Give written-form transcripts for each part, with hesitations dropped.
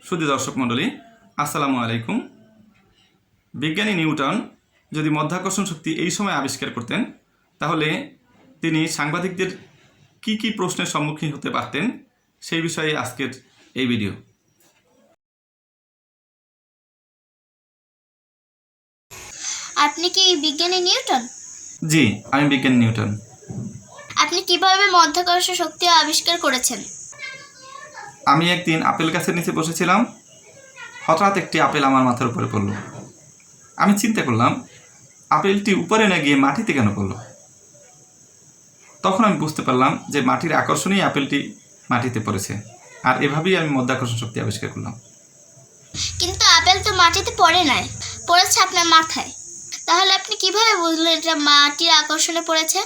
সুধী দর্শক মণ্ডলী, আসসালামু আলাইকুম। বিজ্ঞানী নিউটন যদি মধ্যাকর্ষণ শক্তি এই সময় আবিষ্কার করতেন তাহলে তিনি সাংবাদিকদের কি কি প্রশ্নের সম্মুখীন হতে পারতেন সেই বিষয়ে আজকের এই ভিডিও। আপনি কি বিজ্ঞানী নিউটন? জি, আমি বিজ্ঞানী নিউটন। আপনি কিভাবে মধ্যাকর্ষণ শক্তি আবিষ্কার করেছেন? আমি একদিন আপেল গাছের নিচে বসেছিলাম, হঠাৎ একটি আপেল আমার মাথার উপরে পড়ল। আমি চিন্তা করলাম আপেলটি উপরে না গিয়ে মাটিতে কেন পড়ল। তখন আমি বুঝতে পারলাম যে মাটির আকর্ষণেই আপেলটি মাটিতে পড়েছে, আর এভাবেই আমি মধ্যাকর্ষণ শক্তি আবিষ্কার করলাম। কিন্তু আপেল তো মাটিতে পড়ে নাই, পড়েছে আপনার মাথায়। তাহলে আপনি কিভাবে বুঝলেন এটা মাটির আকর্ষণে পড়েছে?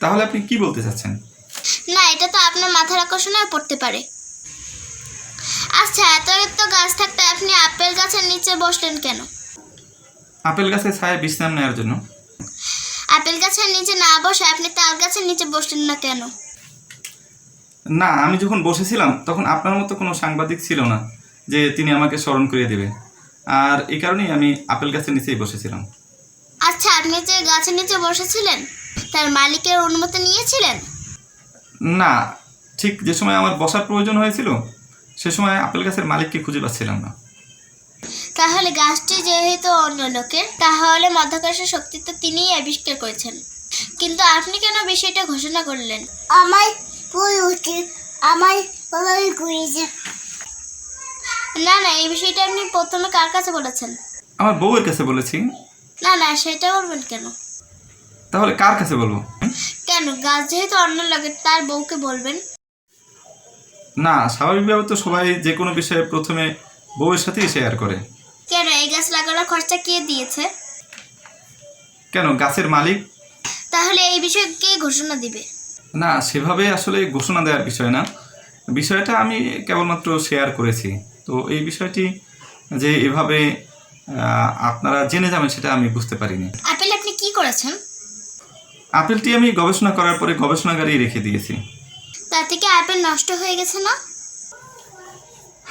তাহলে আপনি কি বলতে চাচ্ছেন? না, এটা তো আপনার মাথার আকর্ষণে পড়তে পারে। আচ্ছা, এত গাছ থাকতে আপনি আপেল গাছের নিচে বসলেন কেন? আপেল গাছের ছায়ায় বিশ্রাম নেওয়ার জন্য। আপেল গাছের নিচে না বসে আপনি তাল গাছের নিচে বসলেন না কেন? না, আমি যখন বসেছিলাম তখন আপনার মতো কোনো সাংবাদিক ছিল না যে তিনি আমাকে স্মরণ করিয়ে দেবে, আর এই কারণেই আমি আপেল গাছের নিচেই বসেছিলাম। আচ্ছা, আপনি যে গাছের নিচে বসেছিলেন তার মালিকের অনুমতি নিয়েছিলেন? না, ঠিক যে সময় আমার বসার প্রয়োজন হয়েছিল সে সময় আপেল গাছের মালিককে খুঁজে পাচ্ছিলাম না। তাহলে গাছটি যেহেতু অন্য লোকের, তাহলে মধ্যাকর্ষণ শক্তি তো তিনিই আবিষ্কার করেছেন। কিন্তু আপনি কেন বিষয়টা ঘোষণা করলেন? না, এই বিষয়টা আপনি প্রথমে কার কাছে বলেছেন? আমার বউয়ের কাছে বলেছি। না, সেটা বলবেন কেন? তাহলে কার কাছে বলবো? কেন, গাছ যেহেতু অন্য লোকের তার বউকে বলবেন? না, স্বাভাবিকভাবে তো সবাই যে কোনো বিষয়ে প্রথমে বউয়ের সাথেই শেয়ার করে। কেন, এই গাছ লাগানোর খরচা কে দিয়েছে? কেন, গাছের মালিক। তাহলে এই বিষয়ে কে ঘোষণা দিবে? না, সেভাবে আসলে ঘোষণা দেওয়ার বিষয় না, বিষয়টা আমি কেবলমাত্র শেয়ার করেছি। তো এই বিষয়টি যে এভাবে আপনারা জেনে যাবেন সেটা আমি বুঝতে পারিনি। আপেল আপনি কি করেছেন? আপেলটি আমি গবেষণা করার পরে গবেষণাগারেই রেখে দিয়েছি। তা থেকে আপেল নষ্ট হয়ে গেছে না?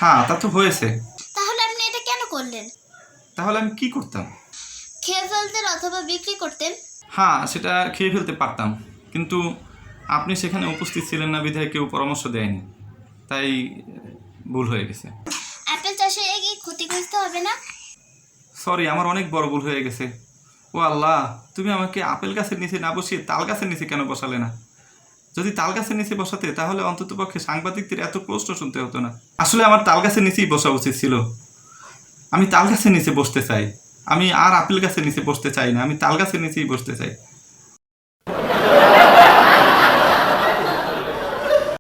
হ্যাঁ, তা তো হয়েছে। তাহলে আপনি এটা কেন করলেন? তাহলে আমি কি করতাম? খেয়ে ফেলতেন অথবা বিক্রি করতেন? হ্যাঁ, সেটা খেয়ে ফেলতে পারতাম, কিন্তু আপনি সেখানে উপস্থিত ছিলেন না বিধায় কেউ পরামর্শ দেয়নি, তাই ভুল হয়ে গেছে। আপেল চাষে এগিয়ে ক্ষতিগ্রস্ত হবে না? সরি, আমার অনেক বড় ভুল হয়ে গেছে। ও আল্লাহ, তুমি আমাকে আপেল গাছের নিচে না বসিয়ে তাল গাছের নিচে কেন বসালে না? যদি তাল গাছের নিচে বসাতে তাহলে অন্ততপক্ষে সাংবাদিকদের এত প্রশ্ন শুনতে হতো না। আসলে আমার তাল গাছের নিচেই বসা উচিত ছিল। আমি তাল গাছের নিচে বসতে চাই, আমি আর আপেল গাছের নিচে বসতে চাই না, আমি তাল গাছের নিচেই বসতে চাই।